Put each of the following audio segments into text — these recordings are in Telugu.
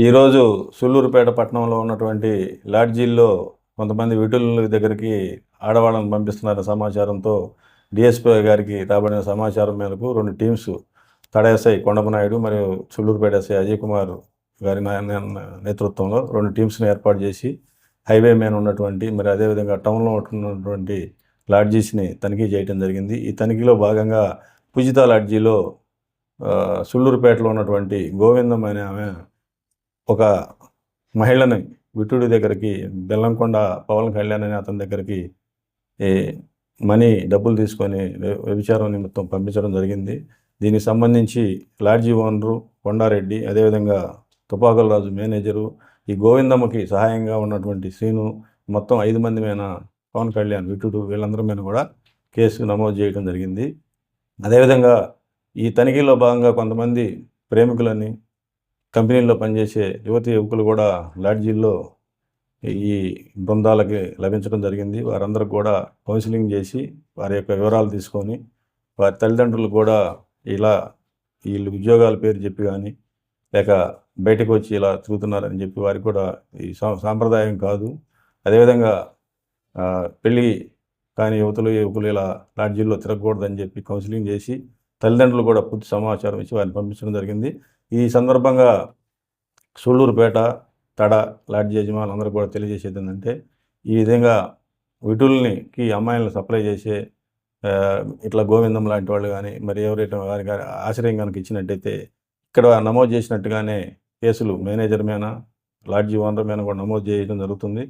ఈరోజు సూళ్ళూరుపేట పట్టణంలో ఉన్నటువంటి లాడ్జీల్లో కొంతమంది విటుల దగ్గరికి ఆడవాళ్ళని పంపిస్తున్న సమాచారంతో డిఎస్పీ గారికి రాబడిన సమాచారం మేరకు రెండు టీమ్స్ తడ ఎస్ఐ కొండపనాయుడు మరియు సూళ్ళూరుపేట ఎస్ఐ అజయ్ కుమార్ గారి నేతృత్వంలో రెండు టీమ్స్ని ఏర్పాటు చేసి హైవే మీద ఉన్నటువంటి మరి అదేవిధంగా టౌన్లో ఉన్నటువంటి లాడ్జీస్ని తనిఖీ చేయడం జరిగింది. ఈ తనిఖీలో భాగంగా పూజిత లాడ్జీలో సూళ్ళూరుపేటలో ఉన్నటువంటి గోవిందం అనే ఆమె ఒక మహిళని విటుడి దగ్గరికి బెల్లంకొండ పవన్ కళ్యాణ్ అనే అతని దగ్గరికి డబ్బులు తీసుకొని వ్యభిచారం నిమిత్తం పంపించడం జరిగింది. దీనికి సంబంధించి లాడ్జీ ఓనరు కొండారెడ్డి, అదేవిధంగా తుపాకుల రాజు మేనేజరు, ఈ గోవిందమ్మకి సహాయంగా ఉన్నటువంటి శ్రీను, మొత్తం 5 మంది మీద పవన్ కళ్యాణ్ విటుడు వీళ్ళందరి మీద కూడా కేసు నమోదు చేయడం జరిగింది. అదేవిధంగా ఈ తనిఖీలో భాగంగా కొంతమంది ప్రేమికులని కంపెనీల్లో పనిచేసే యువకులు కూడా లాడ్జీల్లో ఈ బృందాలకి లభించడం జరిగింది. వారందరికి కూడా కౌన్సిలింగ్ చేసి వారి యొక్క వివరాలు తీసుకొని వారి తల్లిదండ్రులు కూడా ఇలా వీళ్ళు ఉద్యోగాల పేరు చెప్పి కానీ లేక బయటకు వచ్చి ఇలా తిరుగుతున్నారని చెప్పి వారికి కూడా ఈ సాంప్రదాయం కాదు, అదేవిధంగా పెళ్ళి కానీ యువకులు ఇలా లాడ్జీల్లో తిరగకూడదని చెప్పి కౌన్సిలింగ్ చేసి తల్లిదండ్రులు కూడా పూర్తి సమాచారం ఇచ్చి వారిని పంపించడం జరిగింది. ఈ సందర్భంగా సూళ్ళూరుపేట తడ లాడ్జీ యజమానులందరూ కూడా తెలియజేసేది ఏంటంటే, ఈ విధంగా విటులకి అమ్మాయిలను సప్లై చేసే ఇట్లా గోవిందం లాంటి వాళ్ళు కానీ మరి ఎవరైతే వారి ఆశ్రయం కనుక ఇచ్చినట్టయితే ఇక్కడ నమోదు చేసినట్టుగానే కేసులు మేనేజర్ మీద లాడ్జీ ఓనర్ మీద కూడా నమోదు చేయడం జరుగుతుంది.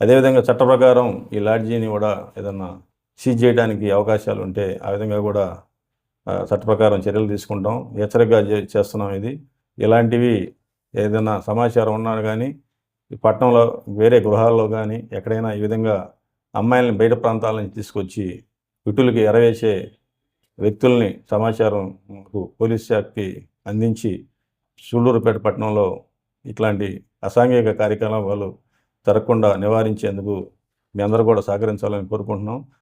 అదేవిధంగా చట్ట ప్రకారం ఈ లాడ్జీని కూడా ఏదన్నా సీజ్ చేయడానికి అవకాశాలు ఉంటే ఆ విధంగా కూడా చట్ట ప్రకారం చర్యలు తీసుకుంటాం, హెచ్చరికగా చేస్తున్నాం. ఇలాంటివి ఏదైనా సమాచారం ఉన్నా కానీ ఈ పట్టణంలో వేరే గృహాల్లో కానీ ఎక్కడైనా ఈ విధంగా అమ్మాయిలని బయట ప్రాంతాల నుంచి తీసుకొచ్చి విటులకి ఎరవేసే వ్యక్తుల్ని సమాచారం పోలీస్ శాఖకి అందించి సూళ్ళూరుపేట పట్టణంలో ఇట్లాంటి అసాంఘిక కార్యకలాపాలు జరగకుండా నివారించేందుకు మీ అందరూ కూడా సహకరించాలని కోరుకుంటున్నాం.